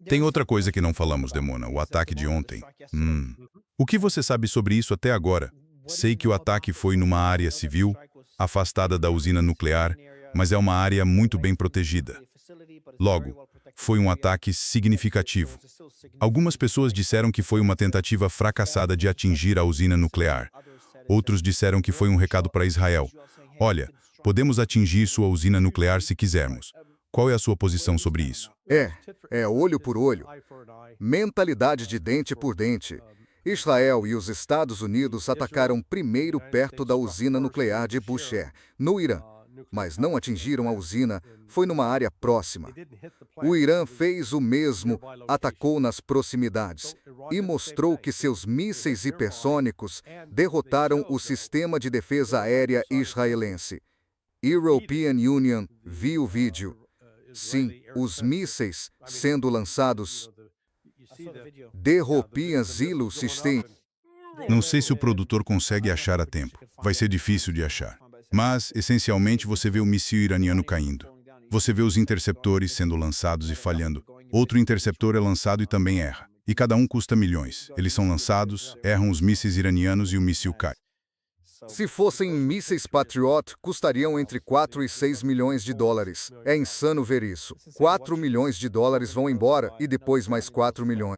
Tem outra coisa que não falamos, Demona, o ataque de ontem. O que você sabe sobre isso até agora? Sei que o ataque foi numa área civil, afastada da usina nuclear, mas é uma área muito bem protegida. Logo, foi um ataque significativo. Algumas pessoas disseram que foi uma tentativa fracassada de atingir a usina nuclear. Outros disseram que foi um recado para Israel. Olha, podemos atingir sua usina nuclear se quisermos. Qual é a sua posição sobre isso? É olho por olho. Mentalidade de dente por dente. Israel e os Estados Unidos atacaram primeiro perto da usina nuclear de Bushehr, no Irã, mas não atingiram a usina, foi numa área próxima. O Irã fez o mesmo, atacou nas proximidades e mostrou que seus mísseis hipersônicos derrotaram o sistema de defesa aérea israelense. European Union viu o vídeo. Sim, os mísseis sendo lançados. Derropiam Zilo System. Não sei se o produtor consegue achar a tempo. Vai ser difícil de achar. Mas, essencialmente, você vê o míssil iraniano caindo. Você vê os interceptores sendo lançados e falhando. Outro interceptor é lançado e também erra. E cada um custa milhões. Eles são lançados, erram os mísseis iranianos e o míssil cai. Se fossem mísseis Patriot, custariam entre 4 e 6 milhões de dólares. É insano ver isso. 4 milhões de dólares vão embora e depois mais 4 milhões.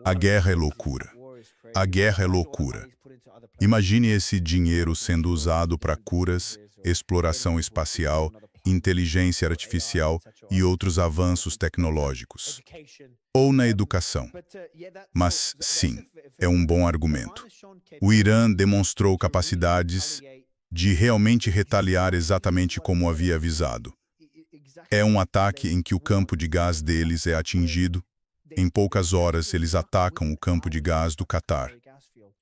A guerra é loucura. A guerra é loucura. Imagine esse dinheiro sendo usado para curas, exploração espacial, inteligência artificial e outros avanços tecnológicos. Ou na educação. Mas, sim, é um bom argumento. O Irã demonstrou capacidades de realmente retaliar exatamente como havia avisado. É um ataque em que o campo de gás deles é atingido. Em poucas horas, eles atacam o campo de gás do Catar.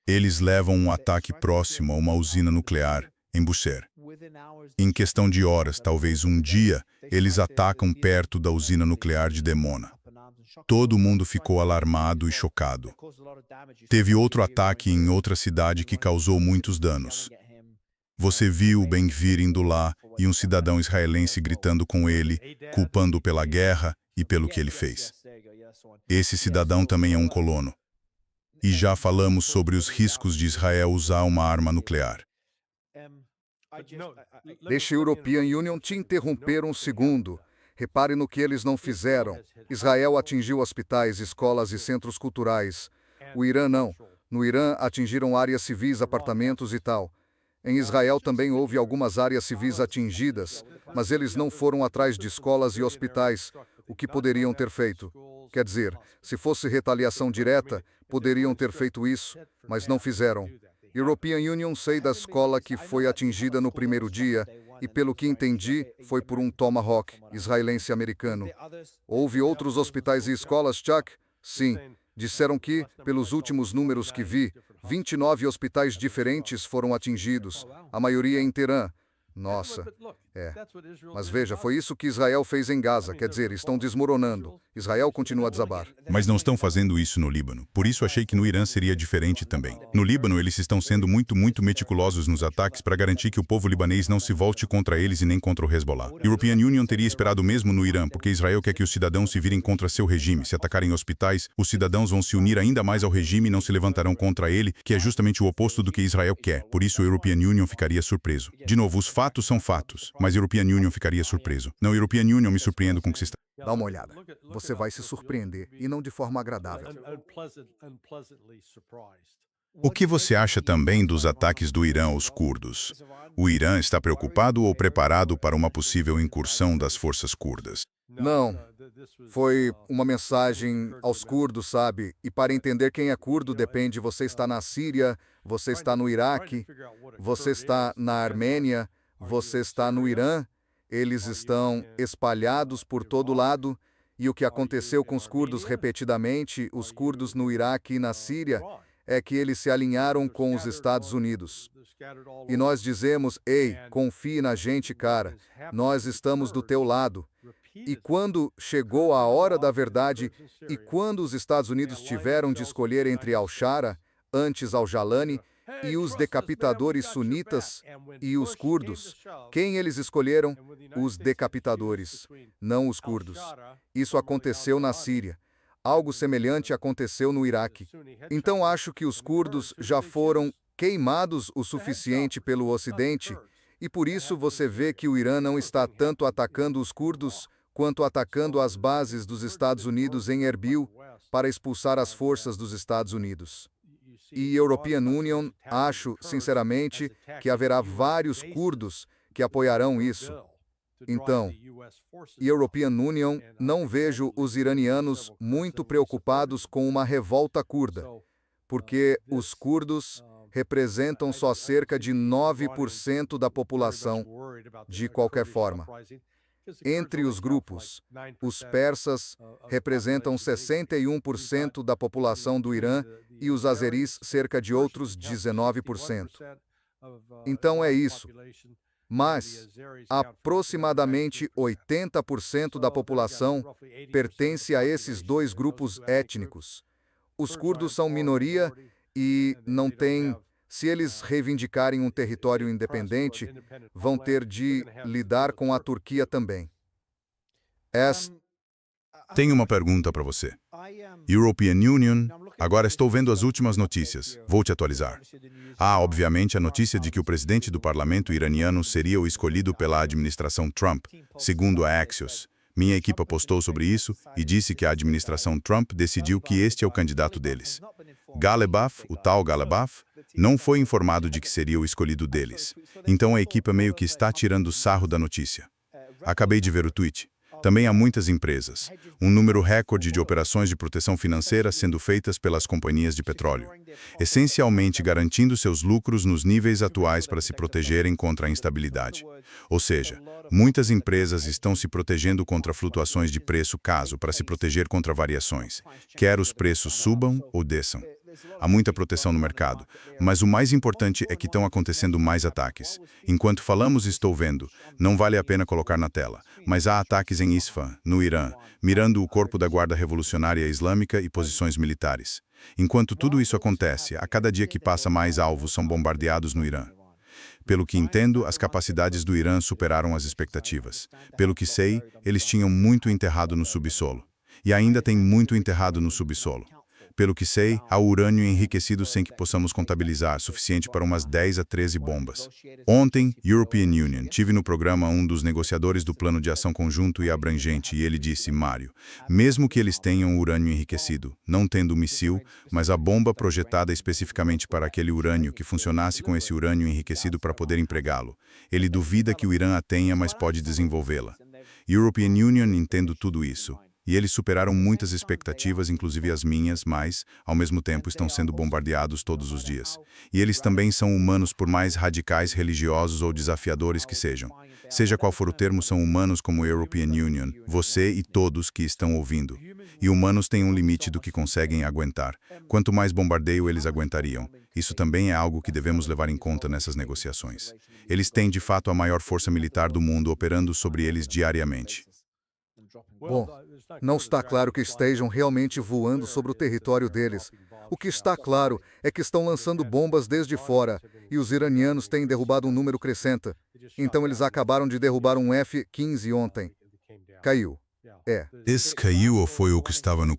Eles levam um ataque próximo a uma usina nuclear, em Bushehr. Em questão de horas, talvez um dia, eles atacam perto da usina nuclear de Dimona. Todo mundo ficou alarmado e chocado. Teve outro ataque em outra cidade que causou muitos danos. Você viu o Ben-Gvir indo lá e um cidadão israelense gritando com ele, culpando-o pela guerra e pelo que ele fez. Esse cidadão também é um colono. E já falamos sobre os riscos de Israel usar uma arma nuclear. Deixe a European Union te interromper um segundo. Repare no que eles não fizeram. Israel atingiu hospitais, escolas e centros culturais. O Irã não. No Irã atingiram áreas civis, apartamentos e tal. Em Israel também houve algumas áreas civis atingidas, mas eles não foram atrás de escolas e hospitais, o que poderiam ter feito. Quer dizer, se fosse retaliação direta, poderiam ter feito isso, mas não fizeram. European Union sei da escola que foi atingida no primeiro dia, e pelo que entendi, foi por um Tomahawk israelense-americano. Houve outros hospitais e escolas, Chuck? Sim. Disseram que, pelos últimos números que vi, 29 hospitais diferentes foram atingidos, a maioria em Teherã. Nossa, Mas veja, foi isso que Israel fez em Gaza, quer dizer, estão desmoronando. Israel continua a desabar. Mas não estão fazendo isso no Líbano. Por isso achei que no Irã seria diferente também. No Líbano, eles estão sendo muito meticulosos nos ataques para garantir que o povo libanês não se volte contra eles e nem contra o Hezbollah. European Union teria esperado mesmo no Irã, porque Israel quer que os cidadãos se virem contra seu regime. Se atacarem hospitais, os cidadãos vão se unir ainda mais ao regime e não se levantarão contra ele, que é justamente o oposto do que Israel quer. Por isso, a European Union ficaria surpreso. De novo, os fatos são fatos, mas a European Union ficaria surpreso. Não, European Union me surpreendo com o que se está... Dá uma olhada. Você vai se surpreender, e não de forma agradável. O que você acha também dos ataques do Irã aos curdos? O Irã está preocupado ou preparado para uma possível incursão das forças curdas? Não. Foi uma mensagem aos curdos, sabe? E para entender quem é curdo depende, você está na Síria, você está no Iraque, você está na Armênia, você está no Irã, eles estão espalhados por todo lado, e o que aconteceu com os curdos repetidamente, os curdos no Iraque e na Síria, é que eles se alinharam com os Estados Unidos. E nós dizemos, ei, confie na gente, cara, nós estamos do teu lado. E quando chegou a hora da verdade, e quando os Estados Unidos tiveram de escolher entre Al-Shara, antes Al-Jalani, e os decapitadores sunitas e os curdos, quem eles escolheram? Os decapitadores, não os curdos. Isso aconteceu na Síria. Algo semelhante aconteceu no Iraque. Então acho que os curdos já foram queimados o suficiente pelo Ocidente, e por isso você vê que o Irã não está tanto atacando os curdos, quanto atacando as bases dos Estados Unidos em Erbil para expulsar as forças dos Estados Unidos. E European Union, acho, sinceramente, que haverá vários curdos que apoiarão isso. Então, European Union, não vejo os iranianos muito preocupados com uma revolta curda, porque os curdos representam só cerca de 9% da população, de qualquer forma. Entre os grupos, os persas representam 61% da população do Irã e os azeris cerca de outros 19%. Então é isso. Mas, aproximadamente 80% da população pertence a esses dois grupos étnicos. Os curdos são minoria e não têm, se eles reivindicarem um território independente, vão ter de lidar com a Turquia também. Tenho uma pergunta para você. European Union, agora estou vendo as últimas notícias. Vou te atualizar. Obviamente, a notícia de que o presidente do parlamento iraniano seria o escolhido pela administração Trump, segundo a Axios. Minha equipe postou sobre isso e disse que a administração Trump decidiu que este é o candidato deles. Galebaf, o tal Galebaf, não foi informado de que seria o escolhido deles. Então a equipe meio que está tirando sarro da notícia. Acabei de ver o tweet. Também há muitas empresas, um número recorde de operações de proteção financeira sendo feitas pelas companhias de petróleo, essencialmente garantindo seus lucros nos níveis atuais para se protegerem contra a instabilidade. Ou seja, muitas empresas estão se protegendo contra flutuações de preço para se proteger contra variações, quer os preços subam ou desçam. Há muita proteção no mercado, mas o mais importante é que estão acontecendo mais ataques. Enquanto falamos e estou vendo, não vale a pena colocar na tela, mas há ataques em Isfahan, no Irã, mirando o corpo da Guarda Revolucionária Islâmica e posições militares. Enquanto tudo isso acontece, a cada dia que passa mais alvos são bombardeados no Irã. Pelo que entendo, as capacidades do Irã superaram as expectativas. Pelo que sei, eles tinham muito enterrado no subsolo. E ainda tem muito enterrado no subsolo. Pelo que sei, há urânio enriquecido sem que possamos contabilizar, suficiente para umas 10 a 13 bombas. Ontem, European Union, tive no programa um dos negociadores do Plano de Ação Conjunto e Abrangente e ele disse, Mário, mesmo que eles tenham urânio enriquecido, não tendo míssil, mas a bomba projetada especificamente para aquele urânio que funcionasse com esse urânio enriquecido para poder empregá-lo, ele duvida que o Irã a tenha, mas pode desenvolvê-la. European Union entendo tudo isso. E eles superaram muitas expectativas, inclusive as minhas, mas, ao mesmo tempo, estão sendo bombardeados todos os dias. E eles também são humanos, por mais radicais, religiosos ou desafiadores que sejam. Seja qual for o termo, são humanos como European Union, você e todos que estão ouvindo. E humanos têm um limite do que conseguem aguentar. Quanto mais bombardeio eles aguentariam. Isso também é algo que devemos levar em conta nessas negociações. Eles têm, de fato, a maior força militar do mundo operando sobre eles diariamente. Bom, não está claro que estejam realmente voando sobre o território deles. O que está claro é que estão lançando bombas desde fora, e os iranianos têm derrubado um número crescente. Então eles acabaram de derrubar um F-15 ontem. Caiu. Esse caiu ou foi o que estava no...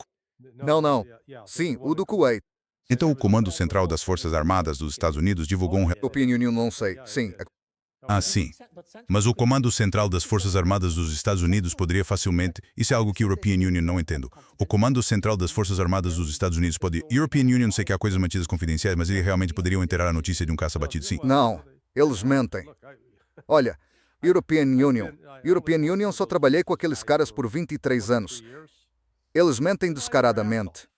Não. Sim, o do Kuwait. Então o Comando Central das Forças Armadas dos Estados Unidos divulgou um... European Union não sei. Sim. Sim. Mas o Comando Central das Forças Armadas dos Estados Unidos poderia facilmente... Isso é algo que a European Union não entendo. O Comando Central das Forças Armadas dos Estados Unidos pode... European Union sei que há coisas mantidas confidenciais, mas eles realmente poderiam enterrar a notícia de um caça batido, sim. Não, eles mentem. Olha, European Union só trabalhei com aqueles caras por 23 anos. Eles mentem descaradamente.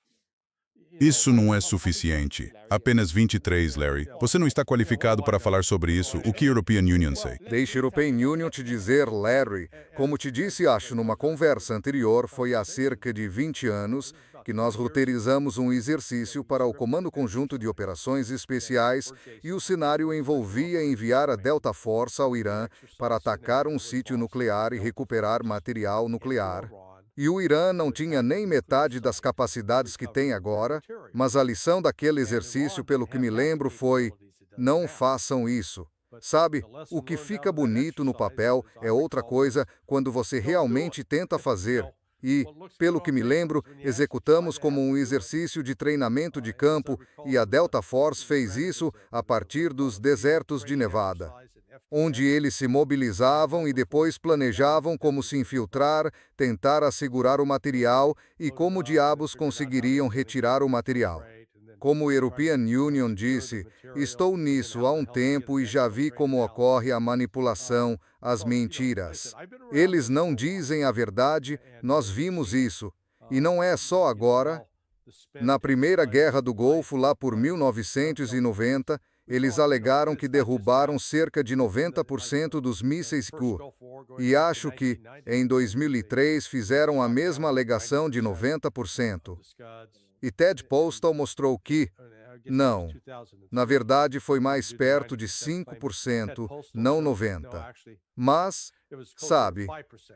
Isso não é suficiente. Apenas 23, Larry. Você não está qualificado para falar sobre isso. O que European Union sei? Deixe European Union te dizer, Larry. Como te disse, acho, numa conversa anterior, foi há cerca de 20 anos que nós roteirizamos um exercício para o Comando Conjunto de Operações Especiais e o cenário envolvia enviar a Delta Force ao Irã para atacar um sítio nuclear e recuperar material nuclear. E o Irã não tinha nem metade das capacidades que tem agora, mas a lição daquele exercício, pelo que me lembro, foi: não façam isso. Sabe, o que fica bonito no papel é outra coisa quando você realmente tenta fazer. E, pelo que me lembro, executamos como um exercício de treinamento de campo e a Delta Force fez isso a partir dos desertos de Nevada, onde eles se mobilizavam e depois planejavam como se infiltrar, tentar assegurar o material e como diabos conseguiriam retirar o material. Como o European Union disse, estou nisso há um tempo e já vi como ocorre a manipulação, as mentiras. Eles não dizem a verdade, nós vimos isso. E não é só agora. Na Primeira Guerra do Golfo, lá por 1990, eles alegaram que derrubaram cerca de 90% dos mísseis Scud. E acho que, em 2003, fizeram a mesma alegação de 90%. E Ted Postal mostrou que, não, na verdade foi mais perto de 5%, não 90%. Mas, sabe,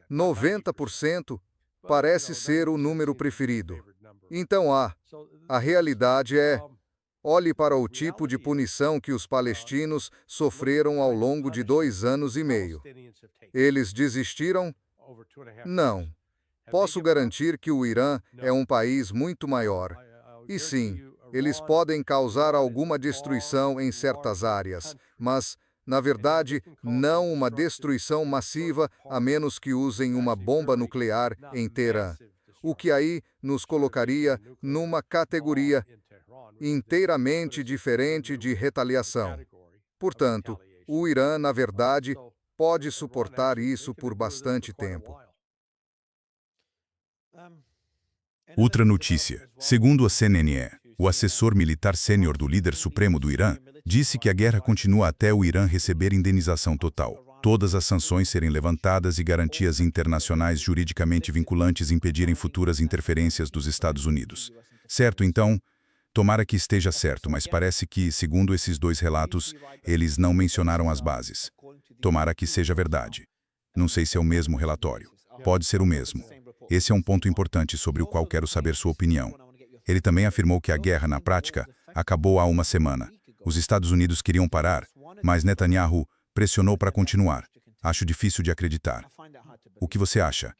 90% parece ser o número preferido. Então a realidade é, olhe para o tipo de punição que os palestinos sofreram ao longo de 2 anos e meio. Eles desistiram? Não. Posso garantir que o Irã é um país muito maior. E sim, eles podem causar alguma destruição em certas áreas, mas, na verdade, não uma destruição massiva, a menos que usem uma bomba nuclear em Teherã. O que aí nos colocaria numa categoria inteiramente diferente de retaliação. Portanto, o Irã, na verdade, pode suportar isso por bastante tempo. Outra notícia. Segundo a CNN, o assessor militar sênior do líder supremo do Irã disse que a guerra continua até o Irã receber indenização total, todas as sanções serem levantadas e garantias internacionais juridicamente vinculantes impedirem futuras interferências dos Estados Unidos. Certo, então? Tomara que esteja certo, mas parece que, segundo esses 2 relatos, eles não mencionaram as bases. Tomara que seja verdade. Não sei se é o mesmo relatório. Pode ser o mesmo. Esse é um ponto importante sobre o qual quero saber sua opinião. Ele também afirmou que a guerra, na prática, acabou há uma semana. Os Estados Unidos queriam parar, mas Netanyahu pressionou para continuar. Acho difícil de acreditar. O que você acha?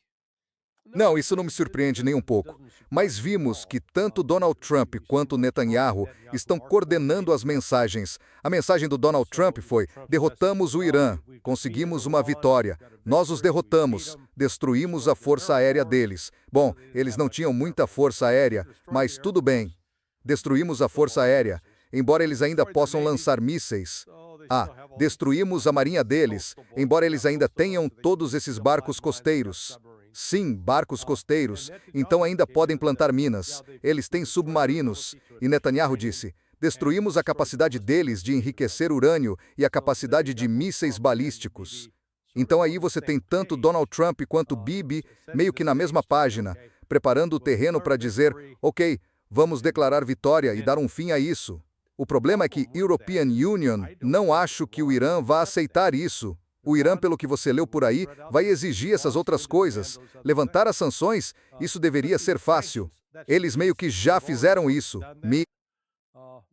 Não, isso não me surpreende nem um pouco. Mas vimos que tanto Donald Trump quanto Netanyahu estão coordenando as mensagens. A mensagem do Donald Trump foi: derrotamos o Irã, conseguimos uma vitória, nós os derrotamos, destruímos a força aérea deles. Bom, eles não tinham muita força aérea, mas tudo bem. Destruímos a força aérea, embora eles ainda possam lançar mísseis. Destruímos a marinha deles, embora eles ainda tenham todos esses barcos costeiros. Sim, barcos costeiros, então ainda podem plantar minas. Eles têm submarinos. E Netanyahu disse: destruímos a capacidade deles de enriquecer urânio e a capacidade de mísseis balísticos. Então aí você tem tanto Donald Trump quanto Bibi meio que na mesma página, preparando o terreno para dizer: ok, vamos declarar vitória e dar um fim a isso. O problema é que European Union não acho que o Irã vá aceitar isso. O Irã, pelo que você leu por aí, vai exigir essas outras coisas. Levantar as sanções, isso deveria ser fácil. Eles meio que já fizeram isso.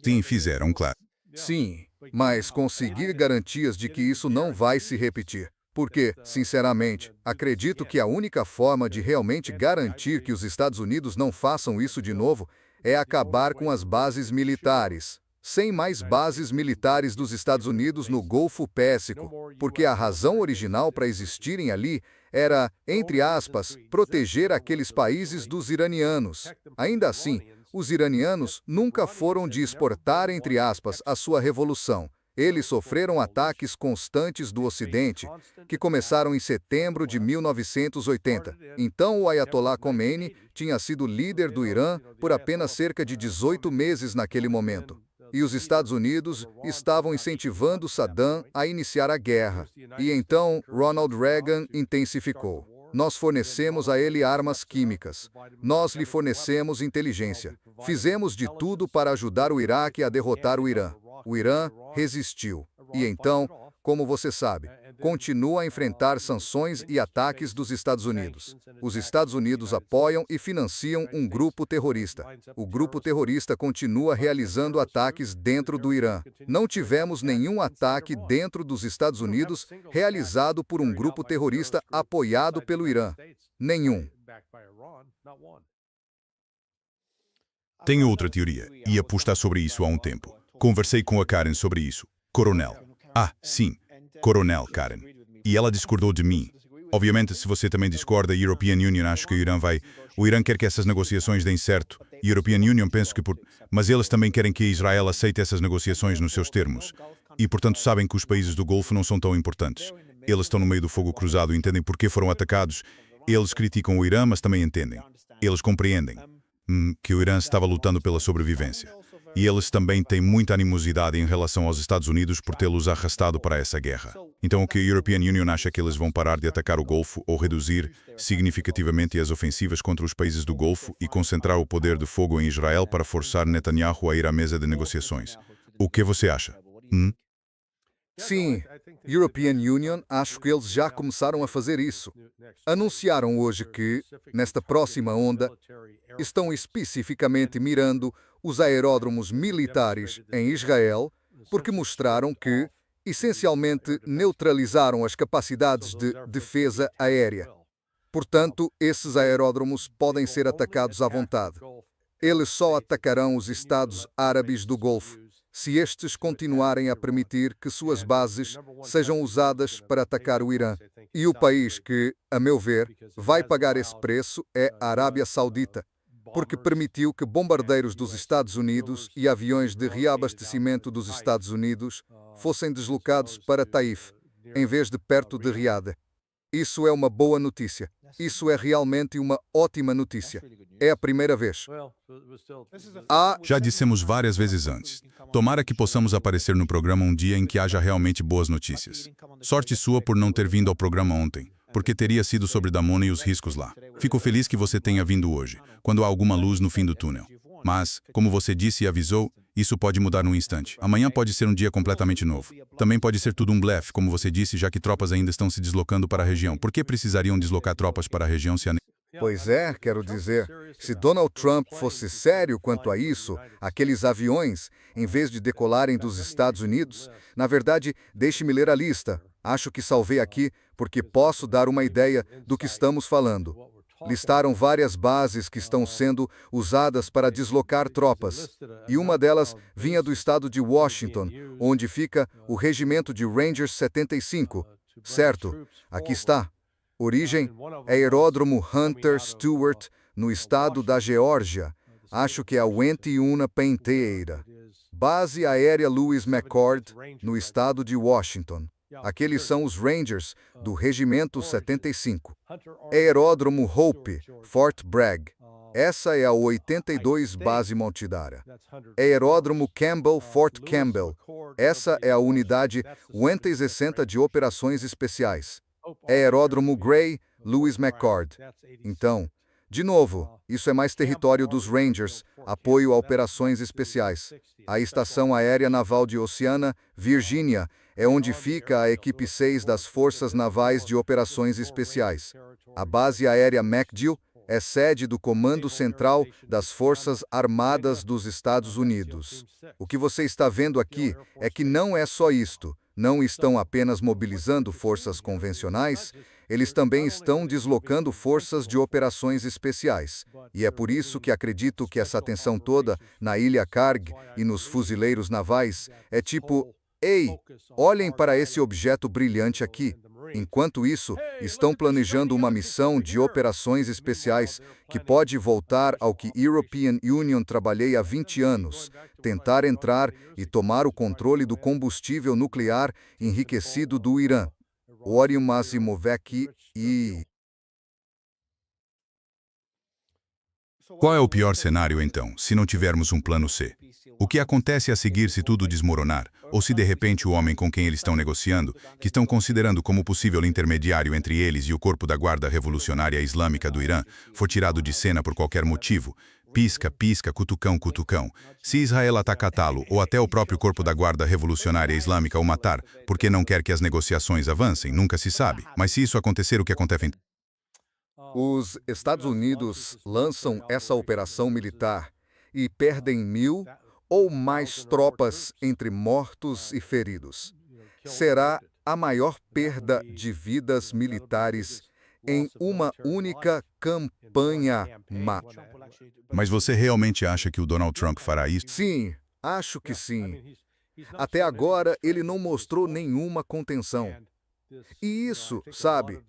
Sim, fizeram, claro. Sim, mas conseguir garantias de que isso não vai se repetir. Porque, sinceramente, acredito que a única forma de realmente garantir que os Estados Unidos não façam isso de novo é acabar com as bases militares. Sem mais bases militares dos Estados Unidos no Golfo Pérsico, porque a razão original para existirem ali era, entre aspas, proteger aqueles países dos iranianos. Ainda assim, os iranianos nunca foram de exportar, entre aspas, a sua revolução. Eles sofreram ataques constantes do Ocidente, que começaram em setembro de 1980. Então, o Ayatollah Khomeini tinha sido líder do Irã por apenas cerca de 18 meses naquele momento. E os Estados Unidos estavam incentivando Saddam a iniciar a guerra. E então, Ronald Reagan intensificou. Nós fornecemos a ele armas químicas. Nós lhe fornecemos inteligência. Fizemos de tudo para ajudar o Iraque a derrotar o Irã. O Irã resistiu. E então, como você sabe, continua a enfrentar sanções e ataques dos Estados Unidos. Os Estados Unidos apoiam e financiam um grupo terrorista. O grupo terrorista continua realizando ataques dentro do Irã. Não tivemos nenhum ataque dentro dos Estados Unidos realizado por um grupo terrorista apoiado pelo Irã. Nenhum. Tenho outra teoria, e apostar sobre isso há um tempo. Conversei com a Karen sobre isso. Coronel. Ah, sim. Coronel Karen. E ela discordou de mim. Obviamente, se você também discorda, a European Union acha que o Irã vai... O Irã quer que essas negociações deem certo. A European Union penso que por... Mas eles também querem que Israel aceite essas negociações nos seus termos. E, portanto, sabem que os países do Golfo não são tão importantes. Eles estão no meio do fogo cruzado e entendem por que foram atacados. Eles criticam o Irã, mas também entendem. Eles compreendem que o Irã estava lutando pela sobrevivência. E eles também têm muita animosidade em relação aos Estados Unidos por tê-los arrastado para essa guerra. Então o que a European Union acha é que eles vão parar de atacar o Golfo ou reduzir significativamente as ofensivas contra os países do Golfo e concentrar o poder de fogo em Israel para forçar Netanyahu a ir à mesa de negociações. O que você acha? Sim, European Union, acho que eles já começaram a fazer isso. Anunciaram hoje que, nesta próxima onda, estão especificamente mirando os aeródromos militares em Israel, porque mostraram que, essencialmente, neutralizaram as capacidades de defesa aérea. Portanto, esses aeródromos podem ser atacados à vontade. Eles só atacarão os Estados Árabes do Golfo se estes continuarem a permitir que suas bases sejam usadas para atacar o Irã. E o país que, a meu ver, vai pagar esse preço é a Arábia Saudita, porque permitiu que bombardeiros dos Estados Unidos e aviões de reabastecimento dos Estados Unidos fossem deslocados para Taif, em vez de perto de Riad. Isso é uma boa notícia. Isso é realmente uma ótima notícia. É a primeira vez. Já dissemos várias vezes antes. Tomara que possamos aparecer no programa um dia em que haja realmente boas notícias. Sorte sua por não ter vindo ao programa ontem, porque teria sido sobre Damona e os riscos lá. Fico feliz que você tenha vindo hoje, quando há alguma luz no fim do túnel. Mas, como você disse e avisou, isso pode mudar num instante. Amanhã pode ser um dia completamente novo. Também pode ser tudo um blefe, como você disse, já que tropas ainda estão se deslocando para a região. Por que precisariam deslocar tropas para a região se a... Pois é, quero dizer, se Donald Trump fosse sério quanto a isso, aqueles aviões, em vez de decolarem dos Estados Unidos, na verdade, deixe-me ler a lista. Acho que salvei aqui, porque posso dar uma ideia do que estamos falando. Listaram várias bases que estão sendo usadas para deslocar tropas, e uma delas vinha do estado de Washington, onde fica o regimento de Rangers 75. Certo, aqui está. Origem, Aeródromo Hunter Stewart, no estado da Geórgia. Acho que é a Wentiuna Penteira. Base aérea Lewis McChord, no estado de Washington. Aqueles são os Rangers, do Regimento 75. Aeródromo Hope, Fort Bragg. Essa é a 82 Base Montidara. Aeródromo Campbell, Fort Campbell. Essa é a unidade 160 de Operações Especiais. Aeródromo Gray, Lewis McChord. Então, de novo, isso é mais território dos Rangers, apoio a operações especiais. A Estação Aérea Naval de Oceana, Virgínia, é onde fica a Equipe 6 das Forças Navais de Operações Especiais. A Base Aérea MacDill é sede do Comando Central das Forças Armadas dos Estados Unidos. O que você está vendo aqui é que não é só isto. Não estão apenas mobilizando forças convencionais, eles também estão deslocando forças de operações especiais. E é por isso que acredito que essa atenção toda na Ilha Carg e nos fuzileiros navais é tipo, ei, olhem para esse objeto brilhante aqui. Enquanto isso, estão planejando uma missão de operações especiais que pode voltar ao que European Union trabalhei há 20 anos, tentar entrar e tomar o controle do combustível nuclear enriquecido do Irã. Orion Azimovek e... Qual é o pior cenário, então, se não tivermos um plano C? O que acontece a seguir se tudo desmoronar, ou se de repente o homem com quem eles estão negociando, que estão considerando como possível intermediário entre eles e o corpo da Guarda Revolucionária Islâmica do Irã, for tirado de cena por qualquer motivo, pisca, pisca, cutucão, cutucão. Se Israel atacá-lo ou até o próprio corpo da Guarda Revolucionária Islâmica o matar, porque não quer que as negociações avancem, nunca se sabe. Mas se isso acontecer, o que acontece? Os Estados Unidos lançam essa operação militar e perdem 1.000 ou mais tropas entre mortos e feridos. Será a maior perda de vidas militares em uma única campanha. Mas você realmente acha que o Donald Trump fará isso? Sim, acho que sim. Até agora, ele não mostrou nenhuma contenção. E isso, sabe,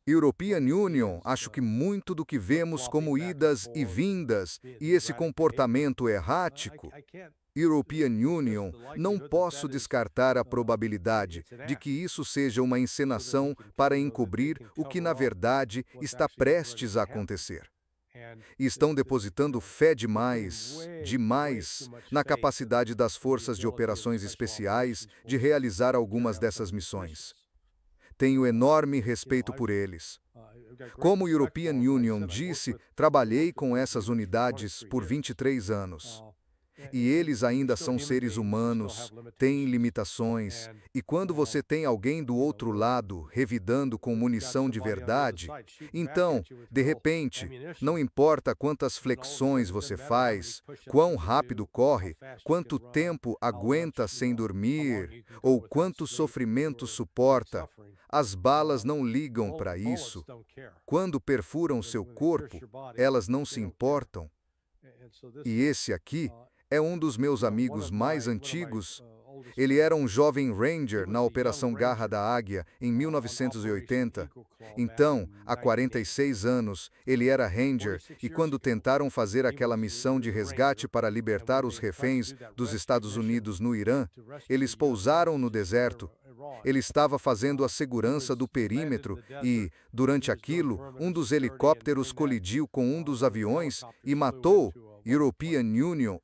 European Union, acho que muito do que vemos como idas e vindas e esse comportamento errático, European Union, não posso descartar a probabilidade de que isso seja uma encenação para encobrir o que na verdade está prestes a acontecer. E estão depositando fé demais na capacidade das forças de operações especiais de realizar algumas dessas missões. Tenho enorme respeito por eles. Como o European Union disse, trabalhei com essas unidades por 23 anos. E eles ainda são seres humanos, têm limitações, e quando você tem alguém do outro lado revidando com munição de verdade, então, de repente, não importa quantas flexões você faz, quão rápido corre, quanto tempo aguenta sem dormir, ou quanto sofrimento suporta, as balas não ligam para isso. Quando perfuram seu corpo, elas não se importam. E esse aqui é um dos meus amigos mais antigos. Ele era um jovem Ranger na Operação Garra da Águia, em 1980. Então, há 46 anos, ele era Ranger, e quando tentaram fazer aquela missão de resgate para libertar os reféns dos Estados Unidos no Irã, eles pousaram no deserto. Ele estava fazendo a segurança do perímetro e, durante aquilo, um dos helicópteros colidiu com um dos aviões e matou. European Union,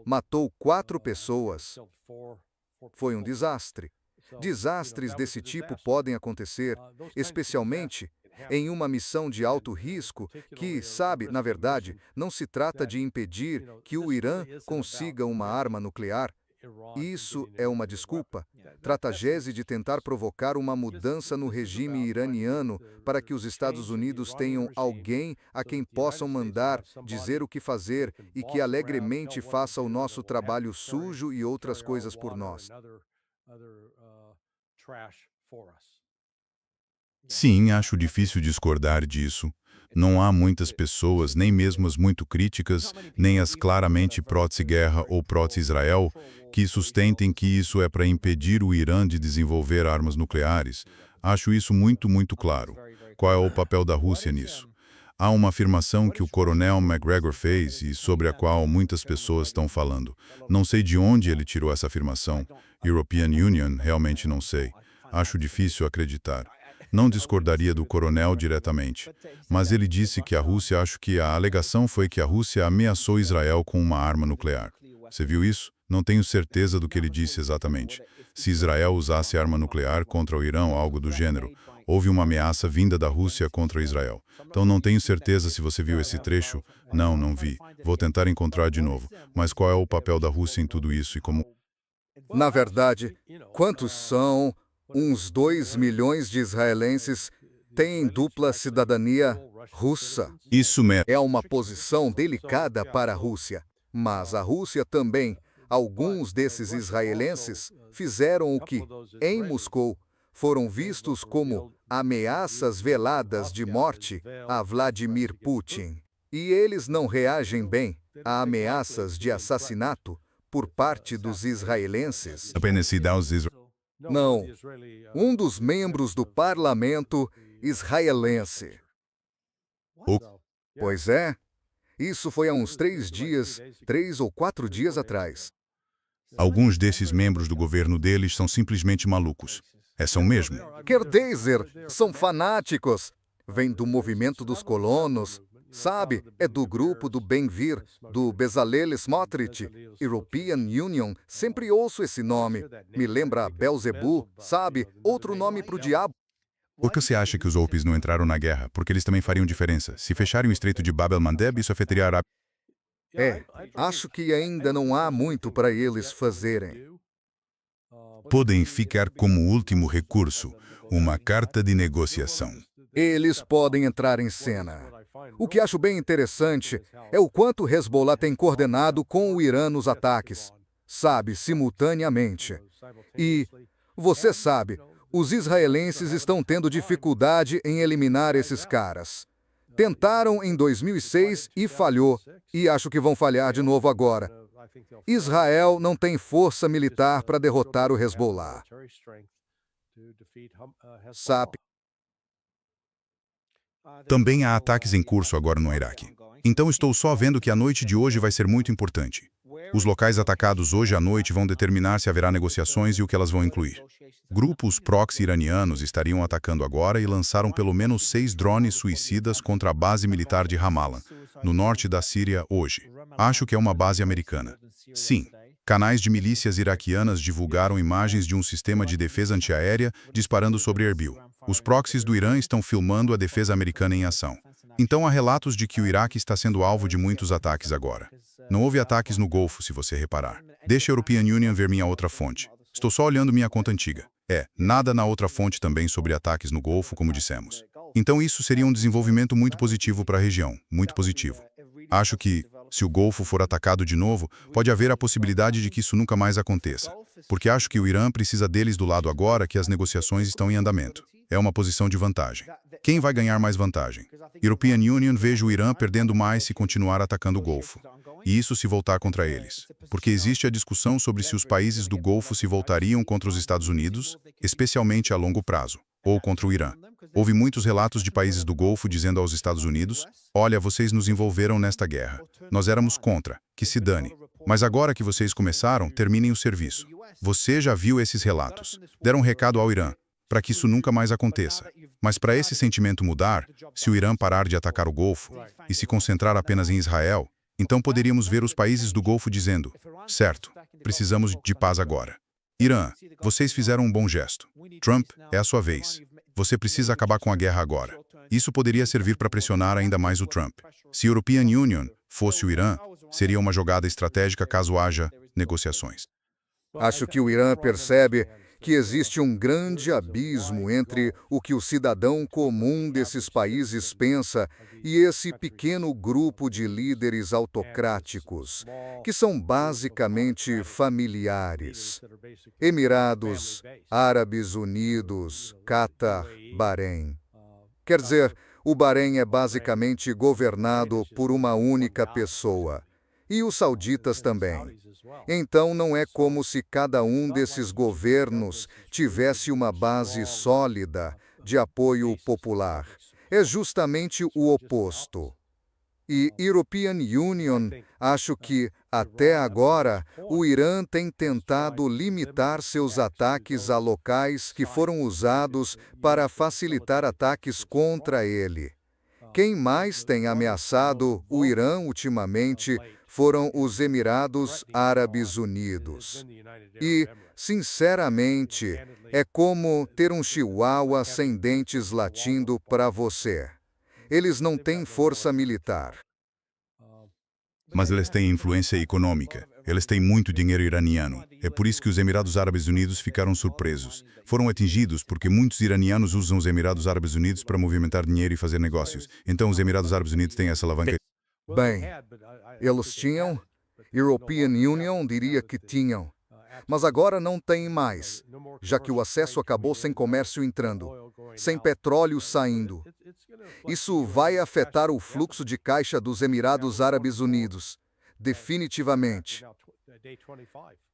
matou 4 pessoas. Foi um desastre. Desastres desse tipo podem acontecer, especialmente em uma missão de alto risco que, sabe, na verdade, não se trata de impedir que o Irã consiga uma arma nuclear. Isso é uma desculpa. Trata-se de tentar provocar uma mudança no regime iraniano para que os Estados Unidos tenham alguém a quem possam mandar dizer o que fazer e que alegremente faça o nosso trabalho sujo e outras coisas por nós. Sim, acho difícil discordar disso. Não há muitas pessoas, nem mesmo as muito críticas, nem as claramente pró-guerra ou pró-Israel, que sustentem que isso é para impedir o Irã de desenvolver armas nucleares. Acho isso muito claro. Qual é o papel da Rússia nisso? Há uma afirmação que o coronel McGregor fez e sobre a qual muitas pessoas estão falando. Não sei de onde ele tirou essa afirmação. European Union, realmente não sei. Acho difícil acreditar. Não discordaria do coronel diretamente, mas ele disse que acho que a alegação foi que a Rússia ameaçou Israel com uma arma nuclear. Você viu isso? Não tenho certeza do que ele disse exatamente. Se Israel usasse arma nuclear contra o Irã ou algo do gênero, houve uma ameaça vinda da Rússia contra Israel. Então não tenho certeza se você viu esse trecho. Não vi. Vou tentar encontrar de novo. Mas qual é o papel da Rússia em tudo isso e como... Na verdade, quantos são? Uns 2 milhões de israelenses têm dupla cidadania russa. Isso mesmo. É uma posição delicada para a Rússia. Mas a Rússia também, alguns desses israelenses fizeram o que, em Moscou, foram vistos como ameaças veladas de morte a Vladimir Putin. E eles não reagem bem a ameaças de assassinato por parte dos israelenses. Não, um dos membros do parlamento israelense. Pois é, isso foi há uns 3 ou 4 dias atrás. Alguns desses membros do governo deles são simplesmente malucos. São mesmo. Quer dizer, são fanáticos. Vêm do movimento dos colonos. Sabe, é do grupo do Ben-Gvir, do Bezalel Smotrich, European Union, sempre ouço esse nome. Me lembra Belzebu, sabe, outro nome para o diabo. Por que você acha que os Alpes não entraram na guerra? Porque eles também fariam diferença. Se fecharem o estreito de Bab el-Mandeb, isso afetaria a Arábia. Acho que ainda não há muito para eles fazerem. Podem ficar como último recurso, uma carta de negociação. Eles podem entrar em cena. O que acho bem interessante é o quanto Hezbollah tem coordenado com o Irã nos ataques, sabe, simultaneamente. E, você sabe, Os israelenses estão tendo dificuldade em eliminar esses caras. Tentaram em 2006 e falhou, e acho que vão falhar de novo agora. Israel não tem força militar para derrotar o Hezbollah. SAP. Também há ataques em curso agora no Iraque. Então estou só vendo que a noite de hoje vai ser muito importante. Os locais atacados hoje à noite vão determinar se haverá negociações e o que elas vão incluir. Grupos proxy iranianos estariam atacando agora e lançaram pelo menos 6 drones suicidas contra a base militar de Ramallah, no norte da Síria, hoje. Acho que é uma base americana. Sim, canais de milícias iraquianas divulgaram imagens de um sistema de defesa antiaérea disparando sobre Erbil. Os proxies do Irã estão filmando a defesa americana em ação. Então há relatos de que o Iraque está sendo alvo de muitos ataques agora. Não houve ataques no Golfo, se você reparar. Deixa a European Union ver minha outra fonte. Estou só olhando minha conta antiga. Nada na outra fonte também sobre ataques no Golfo, como dissemos. Então isso seria um desenvolvimento muito positivo para a região, muito positivo. Acho que, se o Golfo for atacado de novo, pode haver a possibilidade de que isso nunca mais aconteça. Porque acho que o Irã precisa deles do lado agora que as negociações estão em andamento. É uma posição de vantagem. Quem vai ganhar mais vantagem? European Union vejo o Irã perdendo mais se continuar atacando o Golfo. E isso se voltar contra eles. Porque existe a discussão sobre se os países do Golfo se voltariam contra os Estados Unidos, especialmente a longo prazo, ou contra o Irã. Houve muitos relatos de países do Golfo dizendo aos Estados Unidos: olha, vocês nos envolveram nesta guerra. Nós éramos contra, que se dane. Mas agora que vocês começaram, terminem o serviço. Você já viu esses relatos. Deram um recado ao Irã, para que isso nunca mais aconteça. Mas para esse sentimento mudar, se o Irã parar de atacar o Golfo e se concentrar apenas em Israel, então poderíamos ver os países do Golfo dizendo: certo, precisamos de paz agora. Irã, vocês fizeram um bom gesto. Trump, é a sua vez. Você precisa acabar com a guerra agora. Isso poderia servir para pressionar ainda mais o Trump. Se a European Union fosse o Irã, seria uma jogada estratégica caso haja negociações. Acho que o Irã percebe que existe um grande abismo entre o que o cidadão comum desses países pensa e esse pequeno grupo de líderes autocráticos, que são basicamente familiares. Emirados Árabes Unidos, Catar, Bahrein. Quer dizer, o Bahrein é basicamente governado por uma única pessoa. E os sauditas também. Então não é como se cada um desses governos tivesse uma base sólida de apoio popular. É justamente o oposto. E European Union, acho que, até agora, o Irã tem tentado limitar seus ataques a locais que foram usados para facilitar ataques contra ele. Quem mais tem ameaçado o Irã ultimamente foram os Emirados Árabes Unidos. E, sinceramente, é como ter um chihuahua sem dentes latindo para você. Eles não têm força militar. Mas eles têm influência econômica. Eles têm muito dinheiro iraniano. É por isso que os Emirados Árabes Unidos ficaram surpresos. Foram atingidos porque muitos iranianos usam os Emirados Árabes Unidos para movimentar dinheiro e fazer negócios. Então os Emirados Árabes Unidos têm essa alavanca. Bem, eles tinham, European Union diria que tinham, mas agora não tem mais, já que o acesso acabou sem comércio entrando, sem petróleo saindo. Isso vai afetar o fluxo de caixa dos Emirados Árabes Unidos, definitivamente.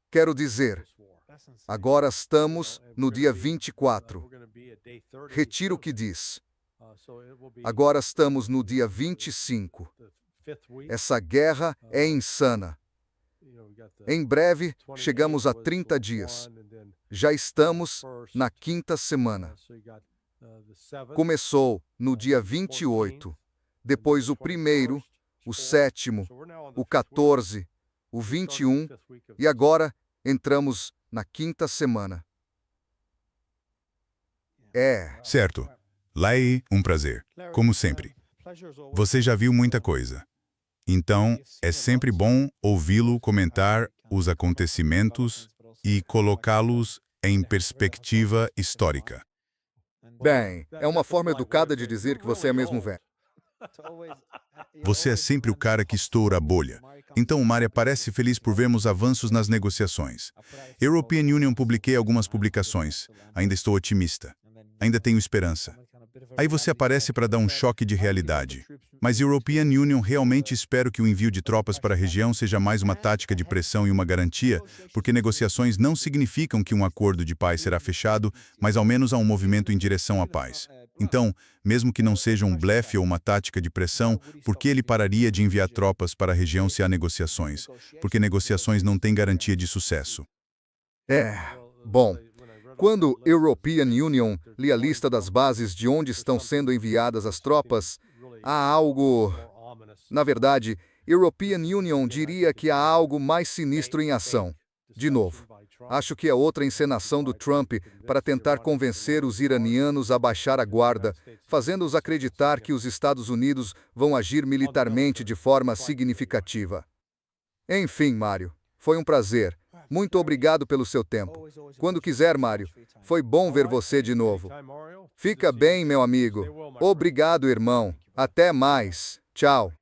Quero dizer, agora estamos no dia 24. Retiro o que diz. Agora estamos no dia 25. Essa guerra é insana. Em breve, chegamos a 30 dias. Já estamos na 5ª semana. Começou no dia 28, depois o 1º, o 7º, o 14, o 21 e agora entramos na 5ª semana. Certo. Larry, um prazer. Como sempre. Você já viu muita coisa. Então, é sempre bom ouvi-lo comentar os acontecimentos e colocá-los em perspectiva histórica. Bem, é uma forma educada de dizer que você é mesmo velho. Você é sempre o cara que estoura a bolha. Então o Mário parece feliz por vermos avanços nas negociações. European Union, publiquei algumas publicações. Ainda estou otimista. Ainda tenho esperança. Aí você aparece para dar um choque de realidade. Mas European Union, realmente espero que o envio de tropas para a região seja mais uma tática de pressão e uma garantia, porque negociações não significam que um acordo de paz será fechado, mas ao menos há um movimento em direção à paz. Então, mesmo que não seja um blefe ou uma tática de pressão, por que ele pararia de enviar tropas para a região se há negociações? Porque negociações não têm garantia de sucesso. Bom, quando European Union lê a lista das bases de onde estão sendo enviadas as tropas, há algo... Na verdade, European Union diria que há algo mais sinistro em ação. De novo, acho que é outra encenação do Trump para tentar convencer os iranianos a baixar a guarda, fazendo-os acreditar que os Estados Unidos vão agir militarmente de forma significativa. Enfim, Mário, foi um prazer. Muito obrigado pelo seu tempo. Quando quiser, Mário, foi bom ver você de novo. Fica bem, meu amigo. Obrigado, irmão. Até mais. Tchau.